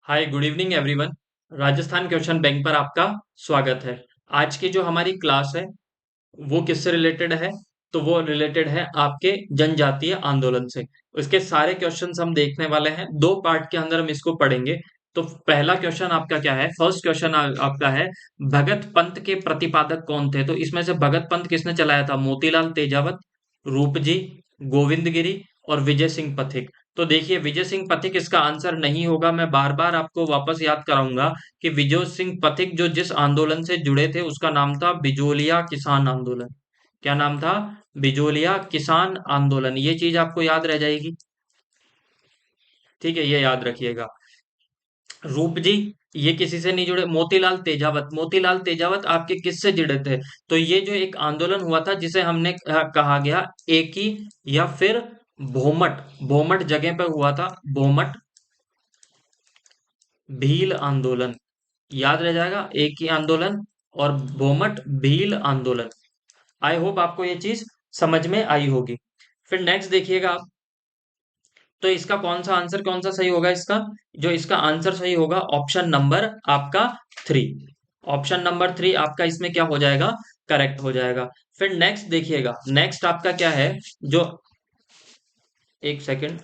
हाय, good evening everyone. Rajasthan question bank पर आपका स्वागत है। आज की जो हमारी क्लास है वो किससे रिलेटेड है? तो वो रिलेटेड है आपके जनजातीय आंदोलन से। इसके सारे क्वेश्चंस हम देखने वाले हैं, दो पार्ट के अंदर हम इसको पढ़ेंगे। तो पहला क्वेश्चन आपका क्या है? फर्स्ट क्वेश्चन आपका है, भगत पंथ के प्रतिपादक कौन थे? तो इसमें से भगत पंथ किसने चलाया था? मोतीलाल तेजावत, रूपजी, गोविंद गिरी और विजय सिंह पथिक। तो देखिए, विजय सिंह पथिक इसका आंसर नहीं होगा। मैं बार बार आपको वापस याद कराऊंगा कि विजय सिंह पथिक जो जिस आंदोलन से जुड़े थे उसका नाम था बिजोलिया किसान आंदोलन। क्या नाम था? बिजोलिया किसान आंदोलन। ये चीज आपको याद रह जाएगी। ठीक है, ये याद रखिएगा। रूप जी, ये किसी से नहीं जुड़े। मोतीलाल तेजावत, मोतीलाल तेजावत आपके किससे जुड़े थे? तो ये जो एक आंदोलन हुआ था जिसे हमने कहा गया एकी या फिर भोमट, भोमट जगह पर हुआ था। भोमट भील आंदोलन, याद रह जाएगा। एक ही आंदोलन और भोमट भील आंदोलन। आई होप आपको ये चीज समझ में आई होगी। फिर नेक्स्ट देखिएगा आप। तो इसका कौन सा आंसर, कौन सा सही होगा इसका? जो इसका आंसर सही होगा ऑप्शन नंबर आपका 3। ऑप्शन नंबर 3 आपका इसमें क्या हो जाएगा? करेक्ट हो जाएगा। फिर नेक्स्ट देखिएगा, नेक्स्ट आपका क्या है? जो, एक सेकंड।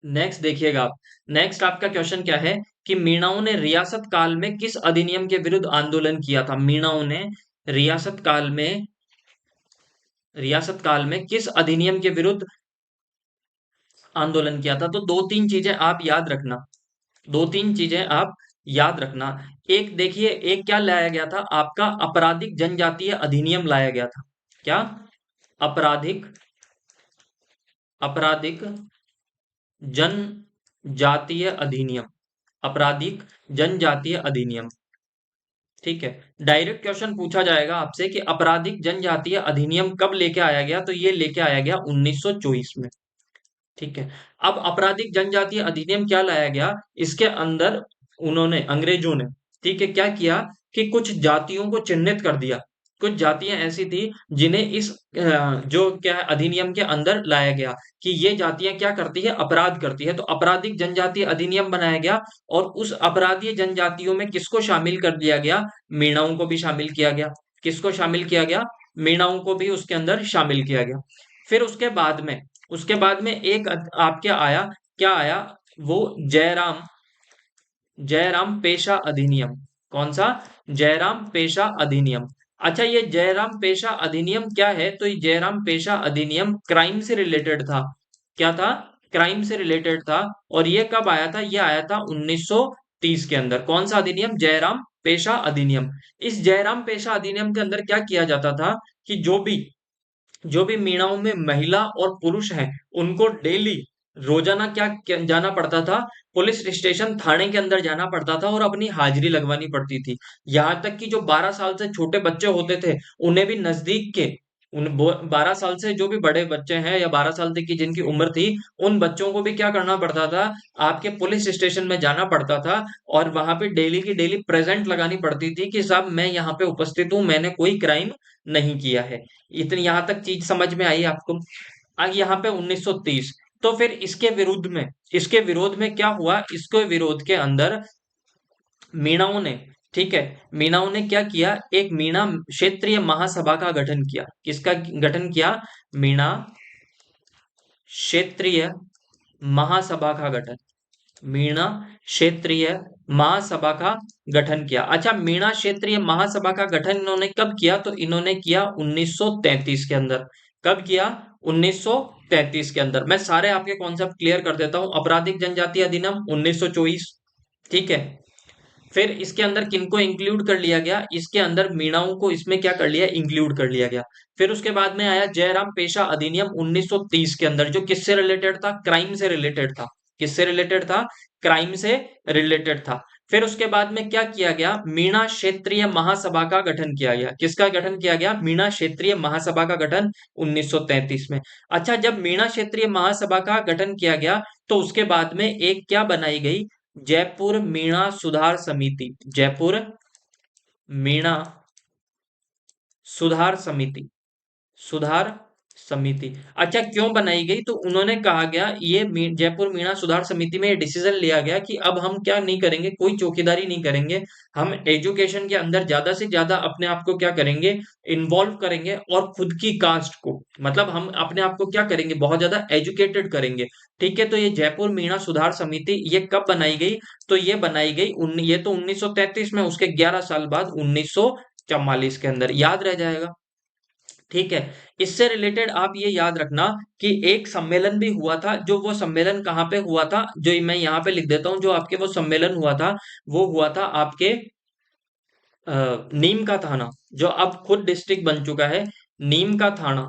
नेक्स्ट देखिएगा आप। नेक्स्ट आपका क्वेश्चन क्या है कि मीणाओं ने रियासत काल में किस अधिनियम के विरुद्ध आंदोलन किया था? मीणाओं ने रियासत काल में, रियासत काल में किस अधिनियम के विरुद्ध आंदोलन किया था? तो दो तीन चीजें आप याद रखना, दो तीन चीजें आप याद रखना। एक देखिए, एक क्या लाया गया था आपका? आपराधिक जनजातीय अधिनियम लाया गया था। क्या? आपराधिक, आपराधिक जनजातीय अधिनियम, आपराधिक जनजातीय अधिनियम। ठीक है। डायरेक्ट क्वेश्चन पूछा जाएगा आपसे कि आपराधिक जनजातीय अधिनियम कब लेके आया गया? तो ये लेके आया गया 1924 में। ठीक है। अब आपराधिक जनजातीय अधिनियम क्या लाया गया? इसके अंदर उन्होंने, अंग्रेजों ने, ठीक है, क्या किया कि कुछ जातियों को चिन्हित कर दिया। कुछ जातियां ऐसी थी जिन्हें इस जो क्या है अधिनियम के अंदर लाया गया कि ये जातियां क्या करती है? अपराध करती है। तो आपराधिक जनजातीय अधिनियम बनाया गया और उस अपराधी जनजातियों में किसको शामिल कर दिया गया? मीणाओं को भी शामिल किया गया। किसको शामिल किया गया? मीणाओं को भी उसके अंदर शामिल किया गया। फिर उसके बाद में एक आपके आया, क्या आया? वो जयराम, जयराम पेशा अधिनियम। कौन सा? जयराम पेशा अधिनियम। अच्छा, ये जयराम पेशा अधिनियम क्या है? तो ये जयराम पेशा अधिनियम क्राइम से रिलेटेड था। क्या था? क्राइम से रिलेटेड था। और ये कब आया था? ये आया था 1930 के अंदर। कौन सा अधिनियम? जयराम पेशा अधिनियम। इस जयराम पेशा अधिनियम के अंदर क्या किया जाता था कि जो भी मीणाओं में महिला और पुरुष हैं उनको डेली, रोजाना जाना पड़ता था? पुलिस स्टेशन, थाने के अंदर जाना पड़ता था और अपनी हाजिरी लगवानी पड़ती थी। यहाँ तक कि जो 12 साल से छोटे बच्चे होते थे उन्हें भी नजदीक के, उन 12 साल से जो भी बड़े बच्चे हैं या 12 साल तक की जिनकी उम्र थी, उन बच्चों को भी क्या करना पड़ता था? आपके पुलिस स्टेशन में जाना पड़ता था और वहां पे डेली की डेली प्रेजेंट लगानी पड़ती थी कि साहब मैं यहाँ पे उपस्थित हूँ, मैंने कोई क्राइम नहीं किया है। इतनी यहां तक चीज समझ में आई आपको? आगे यहाँ पे 1930। तो फिर इसके विरुद्ध में, इसके विरोध में क्या हुआ? इसके विरोध के अंदर मीणाओं ने, ठीक है, मीणाओं ने क्या किया? एक मीणा क्षेत्रीय महासभा का गठन किया। किसका गठन किया? मीणा क्षेत्रीय महासभा का गठन, मीणा क्षेत्रीय महासभा का गठन किया। अच्छा, मीणा क्षेत्रीय महासभा का गठन इन्होंने कब किया? तो इन्होंने किया 1933 के अंदर। कब किया? 1933 के अंदर। मैं सारे आपके कॉन्सेप्ट क्लियर कर देता हूं। आपराधिक जनजातीय अधिनियम 1924, ठीक है। फिर इसके अंदर किनको इंक्लूड कर लिया गया? इसके अंदर मीणाओं को इसमें क्या कर लिया? इंक्लूड कर लिया गया। फिर उसके बाद में आया जयराम पेशा अधिनियम 1930 के अंदर, जो किससे रिलेटेड था? क्राइम से रिलेटेड था। किससे रिलेटेड था? क्राइम से रिलेटेड था। फिर उसके बाद में क्या किया गया? मीणा क्षेत्रीय महासभा का गठन किया गया। किसका गठन किया गया? मीणा क्षेत्रीय महासभा का गठन 1933 में। अच्छा, जब मीणा क्षेत्रीय महासभा का गठन किया गया तो उसके बाद में एक क्या बनाई गई? जयपुर मीणा सुधार समिति। जयपुर मीणा सुधार समिति, सुधार समिति। अच्छा, क्यों बनाई गई? तो उन्होंने कहा गया, ये जयपुर मीणा सुधार समिति में ये डिसीजन लिया गया कि अब हम क्या नहीं करेंगे, कोई चौकीदारी नहीं करेंगे। हम एजुकेशन के अंदर ज्यादा से ज्यादा अपने आप को क्या करेंगे, इन्वॉल्व करेंगे, और खुद की कास्ट को, मतलब हम अपने आप को क्या करेंगे, बहुत ज्यादा एजुकेटेड करेंगे। ठीक है, तो ये जयपुर मीणा सुधार समिति ये कब बनाई गई? तो ये बनाई गई ये तो 1933 में, उसके 11 साल बाद 1944 के अंदर, याद रह जाएगा। ठीक है, इससे रिलेटेड आप ये याद रखना कि एक सम्मेलन भी हुआ था। जो वो सम्मेलन कहाँ पे हुआ था, जो मैं यहाँ पे लिख देता हूँ, जो आपके वो सम्मेलन हुआ था, वो हुआ था आपके नीम का थाना, जो अब खुद डिस्ट्रिक्ट बन चुका है, नीम का थाना।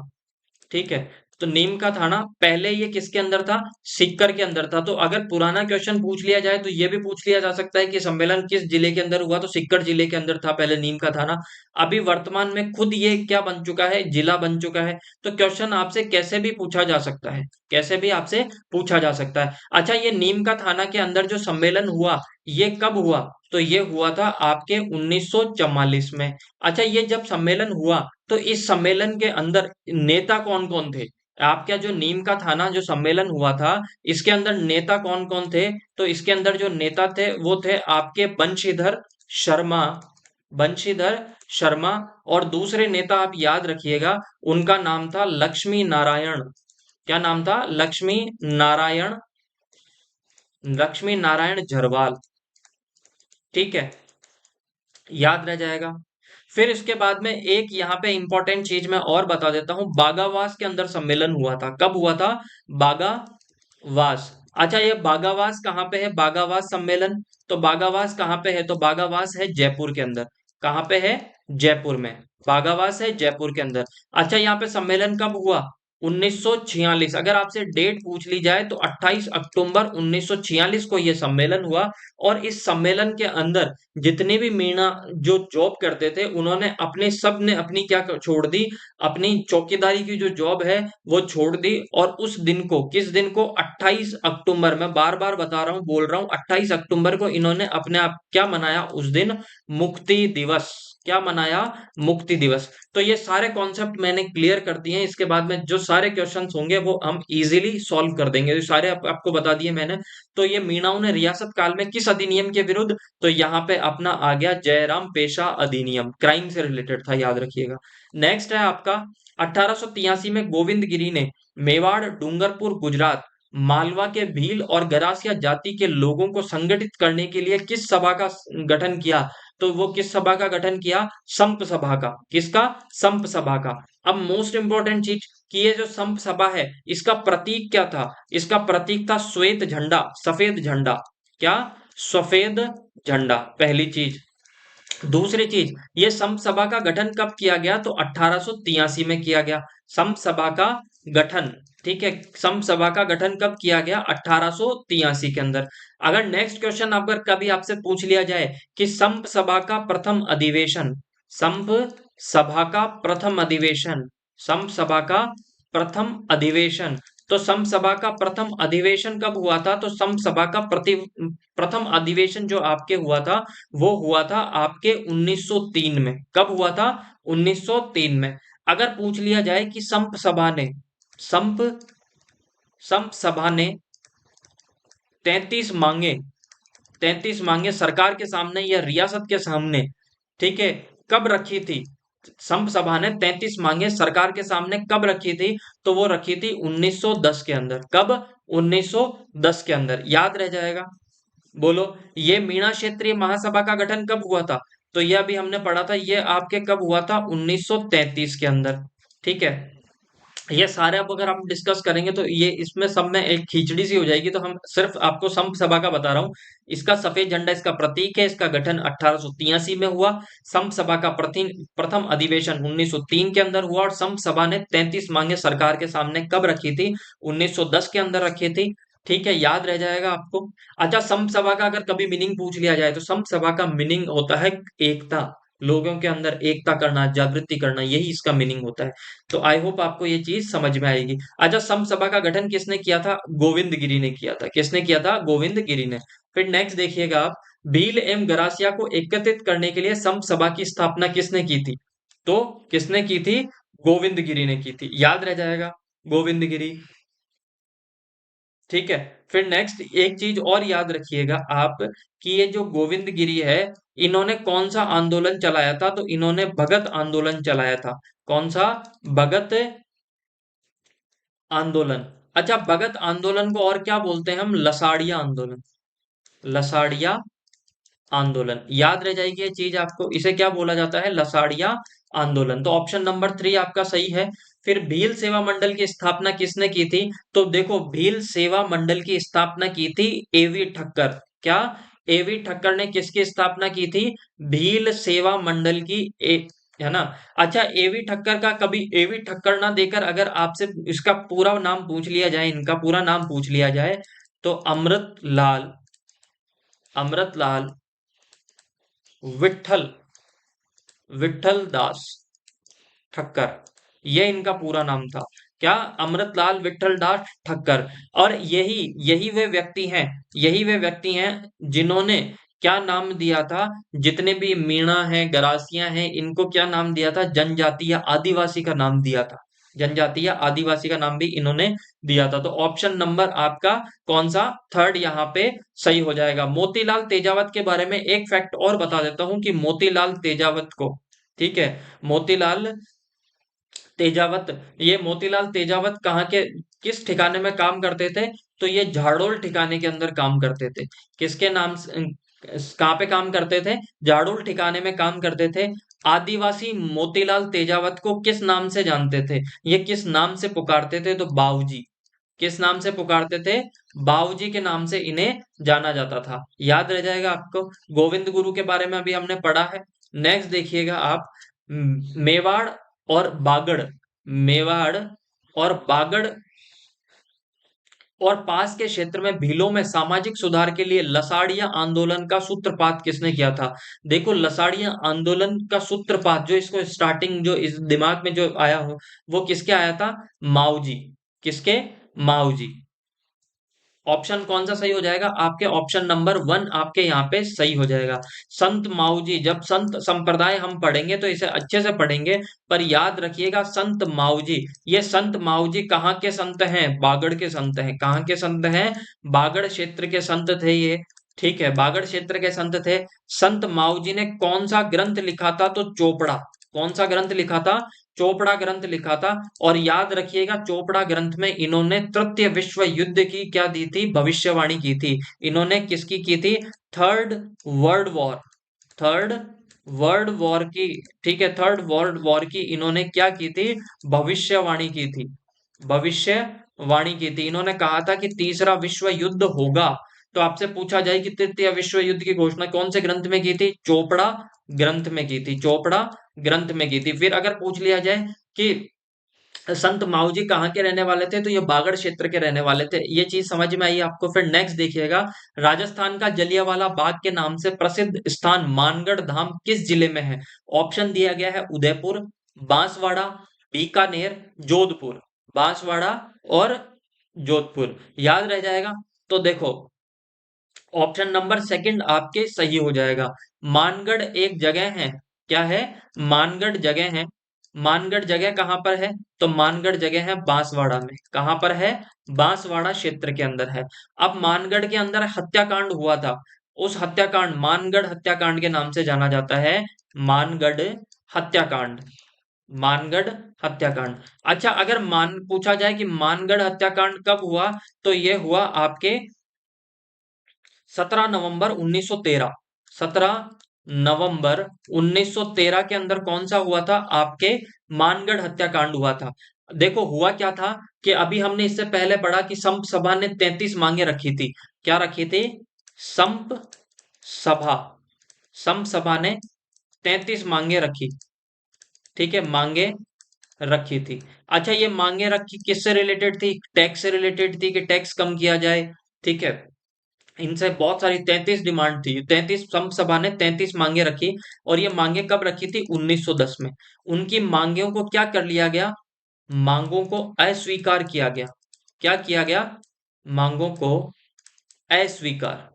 ठीक है, तो नीम का थाना पहले ये किसके अंदर था? सीकर के अंदर था। तो अगर पुराना क्वेश्चन पूछ लिया जाए तो ये भी पूछ लिया जा सकता है कि सम्मेलन किस जिले के अंदर हुआ, तो सीकर जिले के अंदर था पहले नीम का थाना। अभी वर्तमान में खुद ये क्या बन चुका है, जिला बन चुका है। तो क्वेश्चन आपसे कैसे भी पूछा जा सकता है, कैसे भी आपसे पूछा जा सकता है। अच्छा, ये नीम का थाना के अंदर जो सम्मेलन हुआ, ये कब हुआ? तो ये हुआ था आपके 1944 में। अच्छा, ये जब सम्मेलन हुआ, तो इस सम्मेलन के अंदर नेता कौन कौन थे? आपका जो नीम का थाना जो सम्मेलन हुआ था, इसके अंदर नेता कौन कौन थे? तो इसके अंदर जो नेता थे वो थे आपके बंशीधर शर्मा, बंशीधर शर्मा। और दूसरे नेता आप याद रखिएगा, उनका नाम था लक्ष्मी नारायण। क्या नाम था? लक्ष्मी नारायण, लक्ष्मी नारायण झरवाल। ठीक है, याद रह जाएगा। फिर इसके बाद में एक यहाँ पे इंपॉर्टेंट चीज मैं और बता देता हूँ, बागावास के अंदर सम्मेलन हुआ था। कब हुआ था? बागावास। अच्छा, ये बागावास कहाँ पे है? बागावास सम्मेलन, तो बागावास कहाँ पे है? तो बागावास है जयपुर के अंदर। कहाँ पे है? जयपुर में। बागावास है जयपुर के अंदर। अच्छा, यहाँ पे सम्मेलन कब हुआ? 1946। अगर आपसे डेट पूछ ली जाए तो 28 अक्टूबर 1946 को यह सम्मेलन हुआ। और इस सम्मेलन के अंदर जितने भी मीणा जो जॉब करते थे, उन्होंने अपने सब ने अपनी क्या छोड़ दी, अपनी चौकीदारी की जो जॉब है वो छोड़ दी। और उस दिन को, किस दिन को? 28 अक्टूबर, मैं बार बार बता रहा हूँ, बोल रहा हूँ, 28 अक्टूबर को इन्होंने अपने आप क्या मनाया उस दिन? मुक्ति दिवस। क्या मनाया? मुक्ति दिवस। तो ये सारे कॉन्सेप्ट मैंने क्लियर कर दिए हैं। इसके बाद में जो सारे क्वेश्चंस होंगे वो हम इजीली सॉल्व कर देंगे, ये सारे आपको बता दिए मैंने। तो ये मीणाओं ने रियासत काल में किस अधिनियम के विरुद्ध? तो यहाँ पे अपना आ गया जयराम पेशा अधिनियम, क्राइम से रिलेटेड था, याद रखिएगा। नेक्स्ट है आपका 1883 में गोविंद गिरी ने मेवाड़, डूंगरपुर, गुजरात, मालवा के भील और गरासिया जाति के लोगों को संगठित करने के लिए किस सभा का गठन किया? तो वो किस सभा का गठन किया? संप सभा का। किसका? संप सभा का। अब मोस्ट इंपॉर्टेंट चीज कि ये जो संप सभा है, इसका प्रतीक क्या था? इसका प्रतीक था श्वेत झंडा, सफेद झंडा। क्या? सफेद झंडा, पहली चीज। दूसरी चीज, ये संप सभा का गठन कब किया गया? तो 1883 में किया गया संप सभा का गठन। ठीक है, संप सभा का गठन कब किया गया? 1883 के अंदर। अगर नेक्स्ट क्वेश्चन अगर कभी आपसे पूछ लिया जाए कि संप सभा का प्रथम अधिवेशन, संप सभा का प्रथम अधिवेशन, संप सभा का प्रथम अधिवेशन, तो संप सभा का प्रथम अधिवेशन कब हुआ था? तो संप सभा का प्रथम अधिवेशन जो आपके हुआ था, वो हुआ था आपके 1903 में। कब हुआ था? 1903 में। अगर पूछ लिया जाए कि संप संप सभा ने 33 मांगे, 33 मांगे सरकार के सामने या रियासत के सामने, ठीक है, कब रखी थी? संप सभा ने 33 मांगे सरकार के सामने कब रखी थी? तो वो रखी थी 1910 के अंदर। कब? 1910 के अंदर, याद रह जाएगा। बोलो, ये मीणा क्षेत्रीय महासभा का गठन कब हुआ था? तो ये अभी हमने पढ़ा था, ये आपके कब हुआ था? 1933 के अंदर। ठीक है, ये सारे अब अगर हम डिस्कस करेंगे तो ये इसमें सब में एक खिचड़ी सी हो जाएगी, तो हम सिर्फ आपको संप सभा का बता रहा हूँ। इसका सफेद झंडा इसका प्रतीक है। इसका गठन 1883 में हुआ। संप सभा का प्रथम अधिवेशन 1903 के अंदर हुआ। और संप सभा ने 33 मांगे सरकार के सामने कब रखी थी? 1910 के अंदर रखी थी। ठीक है, याद रह जाएगा आपको। अच्छा, संप सभा का अगर कभी मीनिंग पूछ लिया जाए, तो संप सभा का मीनिंग होता है एकता, लोगों के अंदर एकता करना, जागृति करना, यही इसका मीनिंग होता है। तो आई होप आपको ये चीज समझ में आएगी। अच्छा, सम सभा का गठन किसने किया था? गोविंद गिरी ने किया था। किसने किया था? गोविंद गिरी ने। फिर नेक्स्ट देखिएगा आप, भील एवं गरासिया को एकत्रित करने के लिए सम सभा की स्थापना किसने की थी? तो किसने की थी? गोविंद गिरी ने की थी, याद रह जाएगा, गोविंद गिरी। ठीक है। फिर नेक्स्ट एक चीज और याद रखिएगा आप, कि ये जो गोविंद गिरी है, इन्होंने कौन सा आंदोलन चलाया था, तो इन्होंने भगत आंदोलन चलाया था। कौन सा? भगत आंदोलन। अच्छा, भगत आंदोलन को और क्या बोलते हैं हम? लसाड़िया आंदोलन। लसाड़िया आंदोलन, याद रह जाएगी ये चीज आपको, इसे क्या बोला जाता है? लसाड़िया आंदोलन। तो ऑप्शन नंबर 3 आपका सही है। फिर भील सेवा मंडल की स्थापना किसने की थी? तो देखो, भील सेवा मंडल की स्थापना की थी एवी ठक्कर। क्या? एवी ठक्कर ने किसकी स्थापना की थी? भील सेवा मंडल की, है ना। अच्छा, एवी ठक्कर का कभी एवी ठक्कर ना देकर अगर आपसे इसका पूरा नाम पूछ लिया जाए, इनका पूरा नाम पूछ लिया जाए, तो अमृतलाल विठल विठल दास ठक्कर, ये इनका पूरा नाम था। क्या? अमृतलाल विठल दास ठक्कर। और यही यही वे व्यक्ति हैं, यही वे व्यक्ति हैं जिन्होंने क्या नाम दिया था? जितने भी मीणा हैं, गरासियां हैं, इनको क्या नाम दिया था? जनजाति या आदिवासी का नाम दिया था। जनजाति या आदिवासी का नाम भी इन्होंने दिया था। तो ऑप्शन नंबर आपका कौन सा? थर्ड यहाँ पे सही हो जाएगा। मोतीलाल तेजावत के बारे में एक फैक्ट और बता देता हूं, कि मोतीलाल तेजावत को, ठीक है, मोतीलाल तेजावत, ये मोतीलाल तेजावत कहाँ के, किस ठिकाने में काम करते थे? तो ये झाड़ोल ठिकाने के अंदर काम करते थे। किसके नाम से, कहाँ पे काम करते थे? झाड़ोल ठिकाने में काम करते थे। आदिवासी मोतीलाल तेजावत को किस नाम से जानते थे? ये किस नाम से पुकारते थे? तो बाबूजी। किस नाम से पुकारते थे? बाबूजी के नाम से इन्हें जाना जाता था। याद रह जाएगा आपको। गोविंद गुरु के बारे में अभी हमने पढ़ा है। नेक्स्ट देखिएगा आप, मेवाड़ और बागड़, मेवाड़ और बागड़ और पास के क्षेत्र में भीलों में सामाजिक सुधार के लिए लसाड़िया आंदोलन का सूत्रपात किसने किया था? देखो, लसाड़िया आंदोलन का सूत्रपात, जो इसको स्टार्टिंग जो इस दिमाग में जो आया हो, वो किसके आया था? माऊजी। किसके? माऊजी। ऑप्शन कौन सा सही हो जाएगा? आपके ऑप्शन नंबर 1 आपके यहाँ पे सही हो जाएगा। संत माऊजी, जब संत संप्रदाय हम पढ़ेंगे तो इसे अच्छे से पढ़ेंगे, पर याद रखिएगा संत माऊजी, ये संत माऊजी कहाँ के संत हैं? बागड़ के संत हैं। कहाँ के संत हैं? बागड़ क्षेत्र के संत थे ये। ठीक है, बागड़ क्षेत्र के संत थे। संत माऊजी ने कौन सा ग्रंथ लिखा था? तो चोपड़ा। कौन सा ग्रंथ लिखा था? चोपड़ा ग्रंथ लिखा था। और याद रखिएगा, चोपड़ा ग्रंथ में इन्होंने तृतीय विश्व युद्ध की क्या दी थी? भविष्यवाणी की थी। इन्होंने किसकी की थी? Third world war. Third world war की, ठीक है, थर्ड वर्ल्ड वॉर की इन्होंने क्या की थी? भविष्यवाणी की थी। भविष्यवाणी की थी। इन्होंने कहा था कि तीसरा विश्व युद्ध होगा। तो आपसे पूछा जाए कि तृतीय विश्व युद्ध की घोषणा कौन से ग्रंथ में की थी? चोपड़ा ग्रंथ में की थी। चोपड़ा ग्रंथ में की थी। फिर अगर पूछ लिया जाए कि संत माऊजी कहाँ के रहने वाले थे, तो ये बागड़ क्षेत्र के रहने वाले थे। ये चीज समझ में आई आपको। फिर नेक्स्ट देखिएगा, राजस्थान का जलियांवाला बाग के नाम से प्रसिद्ध स्थान मानगढ़ धाम किस जिले में है? ऑप्शन दिया गया है उदयपुर, बांसवाड़ा, बीकानेर, जोधपुर। बांसवाड़ा और जोधपुर, याद रह जाएगा। तो देखो, ऑप्शन नंबर सेकंड आपके सही हो जाएगा। मानगढ़ एक जगह है। क्या है? मानगढ़ जगह है। मानगढ़ जगह कहां पर है? तो मानगढ़ जगह है बांसवाड़ा में। कहां पर है? बांसवाड़ा क्षेत्र के अंदर है। अब मानगढ़ के अंदर हत्याकांड हुआ था। उस हत्याकांड, मानगढ़ हत्याकांड के नाम से जाना जाता है। मानगढ़ हत्याकांड। मानगढ़ हत्याकांड। अच्छा, अगर मान पूछा जाए कि मानगढ़ हत्याकांड कब हुआ, तो यह हुआ आपके 17 नवंबर 1913। 17 नवंबर 1913 के अंदर कौन सा हुआ था? आपके मानगढ़ हत्याकांड हुआ था। देखो, हुआ क्या था कि अभी हमने इससे पहले पढ़ा कि संप सभा ने 33 मांगे रखी थी। क्या रखी थी? संप सभा। संप सभा ने 33 मांगे रखी। ठीक है, मांगे रखी थी। अच्छा, ये मांगे रखी किससे रिलेटेड थी? टैक्स से रिलेटेड थी, कि टैक्स कम किया जाए। ठीक है, इनसे बहुत सारी 33 डिमांड थी। 33 संप सभा ने 33 मांगे रखी। और ये मांगे कब रखी थी? 1910 में। उनकी मांगों को क्या कर लिया गया? मांगों को अस्वीकार किया गया। क्या किया गया? मांगों को अस्वीकार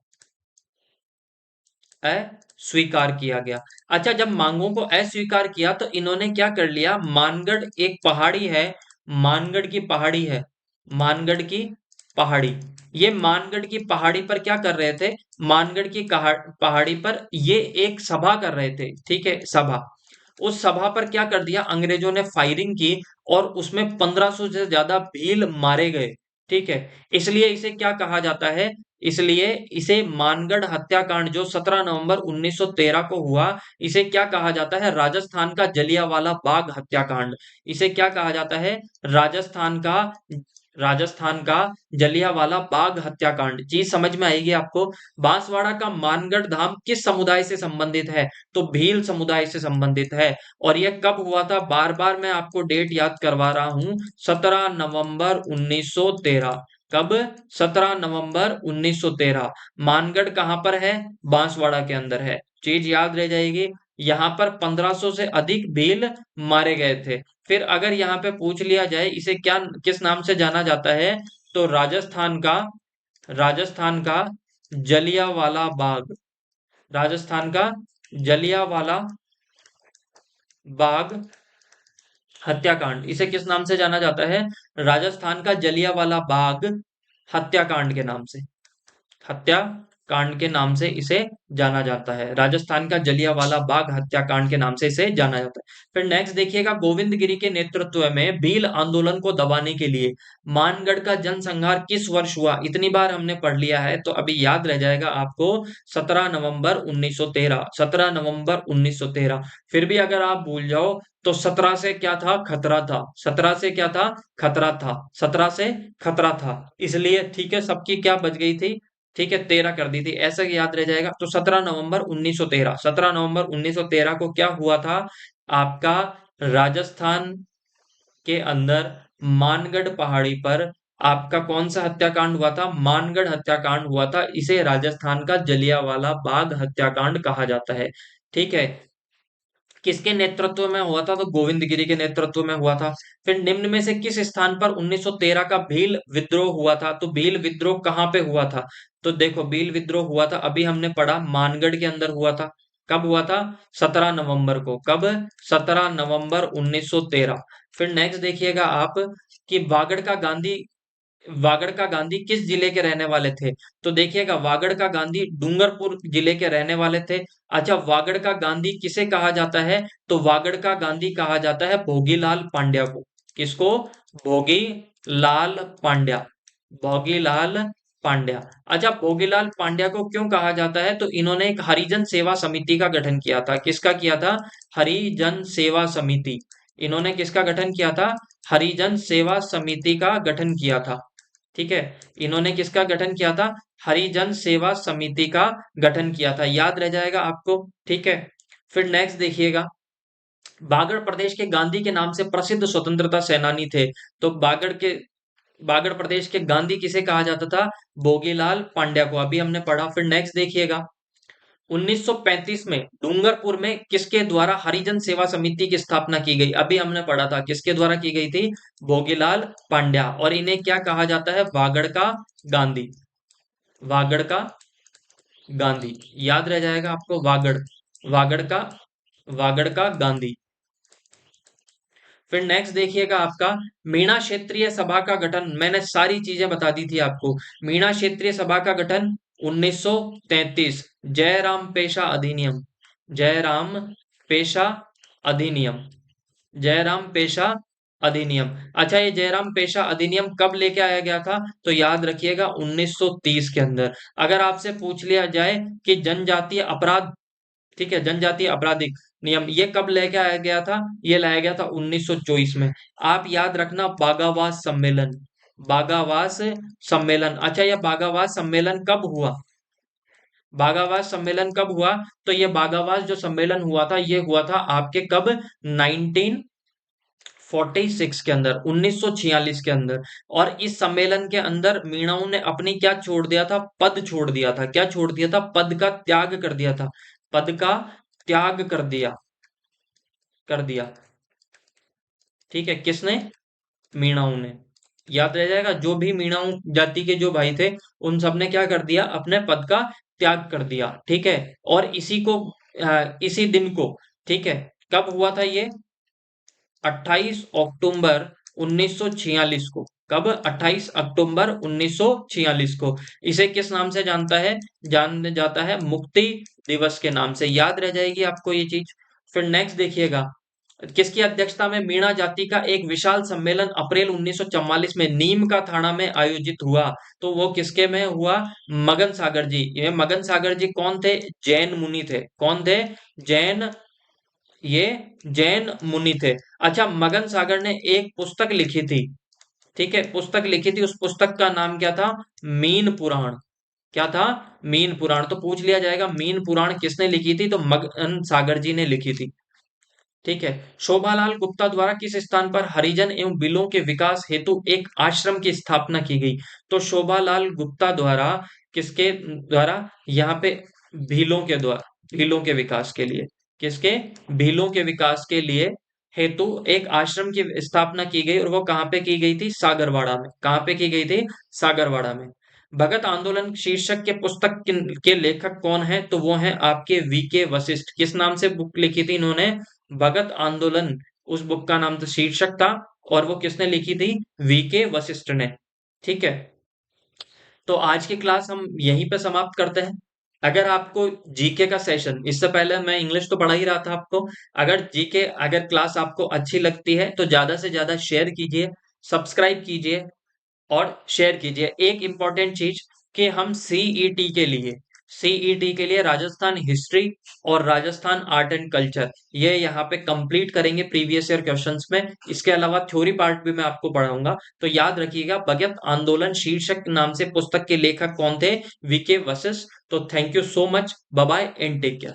स्वीकार किया गया। अच्छा, जब मांगों को अस्वीकार किया तो इन्होंने क्या कर लिया, मानगढ़ एक पहाड़ी है, मानगढ़ की पहाड़ी है, मानगढ़ की पहाड़ी, ये मानगढ़ की पहाड़ी पर क्या कर रहे थे, मानगढ़ की पहाड़ी पर ये एक सभा कर रहे थे, ठीक है, सभा। उस सभा पर क्या कर दिया, अंग्रेजों ने फायरिंग की और उसमें 1500 से ज्यादा भील मारे गए, ठीक है। इसलिए इसे क्या कहा जाता है, इसलिए इसे मानगढ़ हत्याकांड जो 17 नवंबर 1913 को हुआ, इसे क्या कहा जाता है, राजस्थान का जलियांवाला बाग हत्याकांड। इसे क्या कहा जाता है, राजस्थान का राजस्थान का जलियांवाला बाग हत्याकांड। चीज समझ में आएगी आपको। बांसवाड़ा का मानगढ़ धाम किस समुदाय से संबंधित है, तो भील समुदाय से संबंधित है। और यह कब हुआ था, बार बार मैं आपको डेट याद करवा रहा हूं, 17 नवंबर 1913। कब, 17 नवंबर 1913। मानगढ़ कहां पर है, बांसवाड़ा के अंदर है, चीज याद रह जाएगी। यहां पर 1500 से अधिक भील मारे गए थे। फिर अगर यहाँ पे पूछ लिया जाए इसे क्या, किस नाम से जाना जाता है, तो राजस्थान का जलियांवाला बाग, राजस्थान का जलियांवाला बाग हत्याकांड, इसे किस नाम से जाना जाता है, राजस्थान का जलियांवाला बाग हत्याकांड के नाम से, हत्याकांड के नाम से इसे जाना जाता है, राजस्थान का जलियांवाला बाग हत्याकांड के नाम से इसे जाना जाता है। फिर नेक्स्ट देखिएगा, गोविंदगिरी के नेतृत्व में भील आंदोलन को दबाने के लिए मानगढ़ का जनसंहार किस वर्ष हुआ, इतनी बार हमने पढ़ लिया है तो अभी याद रह जाएगा आपको, 17 नवंबर 1913, 17 नवंबर 1913। फिर भी अगर आप भूल जाओ तो 17 से क्या था, खतरा था, 17 से क्या था, खतरा था, 17 से खतरा था, इसलिए ठीक है, सबकी क्या बच गई थी, ठीक है, 13 कर दी थी, ऐसा याद रह जाएगा। तो 17 नवंबर 1913, 17 नवंबर 1913 को क्या हुआ था आपका, राजस्थान के अंदर मानगढ़ पहाड़ी पर आपका कौन सा हत्याकांड हुआ था, मानगढ़ हत्याकांड हुआ था, इसे राजस्थान का जलियांवाला बाग हत्याकांड कहा जाता है, ठीक है। किसके नेतृत्व में हुआ था, तो गोविंदगिरी के नेतृत्व में हुआ था। फिर निम्न में से किस स्थान पर 1913 का भील विद्रोह हुआ था, तो भील विद्रोह कहां पे हुआ था, तो देखो भील विद्रोह हुआ था, अभी हमने पढ़ा मानगढ़ के अंदर हुआ था। कब हुआ था, 17 नवंबर को, कब, 17 नवंबर 1913। फिर नेक्स्ट देखिएगा आप कि वागड़ का गांधी किस जिले के रहने वाले थे, तो देखिएगा वागड़ का गांधी डूंगरपुर जिले के रहने वाले थे। अच्छा, वागड़ का गांधी किसे कहा जाता है, तो वागड़ का गांधी कहा जाता है भोगीलाल पांड्या को, किसको, भोगीलाल पांड्या, भोगीलाल पांड्या। अच्छा, भोगीलाल पांड्या को क्यों कहा जाता है, तो इन्होंने एक हरिजन सेवा समिति का गठन किया था, किसका किया था, हरिजन सेवा समिति, इन्होंने किसका गठन किया था, हरिजन सेवा समिति का गठन किया था, ठीक है। इन्होंने किसका गठन किया था, हरिजन सेवा समिति का गठन किया था, याद रह जाएगा आपको, ठीक है। फिर नेक्स्ट देखिएगा, बागड़ प्रदेश के गांधी के नाम से प्रसिद्ध स्वतंत्रता सेनानी थे, तो बागड़ प्रदेश के गांधी किसे कहा जाता था, भोगीलाल पांड्या को, अभी हमने पढ़ा। फिर नेक्स्ट देखिएगा, 1935 में डूंगरपुर में किसके द्वारा हरिजन सेवा समिति की स्थापना की गई, अभी हमने पढ़ा था किसके द्वारा की गई थी, भोगीलाल पांड्या, और इन्हें क्या कहा जाता है, वागड़ का गांधी, वागड़ का गांधी, याद रह जाएगा आपको, वागड़, वागड़ का वागड़ का गांधी। फिर नेक्स्ट देखिएगा आपका, मीणा क्षेत्रीय सभा का गठन, मैंने सारी चीजें बता दी थी आपको। मीणा क्षेत्रीय सभा का गठन 1933, जयराम पेशा अधिनियम, जयराम पेशा अधिनियम, जयराम पेशा अधिनियम। अच्छा, ये जयराम पेशा अधिनियम कब लेके आया गया था, तो याद रखिएगा 1930 के अंदर। अगर आपसे पूछ लिया जाए कि जनजातीय अपराध, ठीक है, जनजातीय आपराधिक नियम ये कब लेके आया गया था, ये लाया गया था 1924 में। आप याद रखना, बागावास सम्मेलन, बागावास सम्मेलन। अच्छा, यह बागावास सम्मेलन कब हुआ, बागावास सम्मेलन कब हुआ, तो ये बागावास जो सम्मेलन हुआ था ये हुआ था आपके कब, 1946 के अंदर, 1946 के अंदर। और इस सम्मेलन के अंदर मीणाओं ने अपनी क्या छोड़ दिया था, पद छोड़ दिया था, क्या छोड़ दिया था, पद का त्याग कर दिया था, पद का त्याग कर दिया, ठीक है, किसने, मीणाओं ने, याद रह जाएगा, जो भी मीणाओं जाति के जो भाई थे उन सब ने क्या कर दिया, अपने पद का त्याग कर दिया, ठीक है। और इसी दिन को, ठीक है, कब हुआ था ये? 28 अक्टूबर 1946 को। कब? 28 अक्टूबर 1946 को। इसे किस नाम से जाना जाता है? मुक्ति दिवस के नाम से। याद रह जाएगी आपको ये चीज। फिर नेक्स्ट देखिएगा, किसकी अध्यक्षता में मीणा जाति का एक विशाल सम्मेलन अप्रैल 1944 में नीम का थाना में आयोजित हुआ? तो वो किसके में हुआ? मगन सागर जी। ये मगन सागर जी कौन थे? जैन मुनि थे। कौन थे? जैन, ये जैन मुनि थे। अच्छा, मगन सागर ने एक पुस्तक लिखी थी, ठीक है, पुस्तक लिखी थी, उस पुस्तक का नाम क्या था? मीन पुराण। क्या था? मीन पुराण। तो पूछ लिया जाएगा मीन पुराण किसने लिखी थी? तो मगन सागर जी ने लिखी थी, ठीक है। शोभालाल गुप्ता द्वारा किस स्थान पर हरिजन एवं बिलों के विकास हेतु एक आश्रम की स्थापना की गई? तो शोभालाल गुप्ता द्वारा, किसके द्वारा? यहाँ पे भीलों के द्वारा, भीलों के विकास के लिए। किसके? भीलों के विकास के लिए हेतु एक आश्रम की स्थापना की गई, और वो कहाँ पे की गई थी? सागरवाड़ा में। कहाँ पे की गई थी? सागरवाड़ा में। भगत आंदोलन शीर्षक के पुस्तक के लेखक कौन है? तो वो है आपके वीके वशिष्ठ। किस नाम से बुक लिखी थी इन्होंने? भगत आंदोलन, उस बुक का नाम तो शीर्षक था, और वो किसने लिखी थी? वीके वशिष्ठ ने, ठीक है। तो आज की क्लास हम यहीं पे समाप्त करते हैं। अगर आपको जीके का सेशन, इससे पहले मैं इंग्लिश तो पढ़ा ही रहा था आपको, अगर जीके अगर क्लास आपको अच्छी लगती है तो ज्यादा से ज्यादा शेयर कीजिए, सब्सक्राइब कीजिए और शेयर कीजिए। एक इंपॉर्टेंट चीज कि हम सीईटी के लिए राजस्थान हिस्ट्री और राजस्थान आर्ट एंड कल्चर, ये यहाँ पे कंप्लीट करेंगे प्रीवियस ईयर क्वेश्चंस में। इसके अलावा थ्योरी पार्ट भी मैं आपको पढ़ाऊंगा। तो याद रखिएगा, भगत आंदोलन शीर्षक नाम से पुस्तक के लेखक कौन थे? वीके वशिष्ठ। तो thank you so much, bye bye and take care.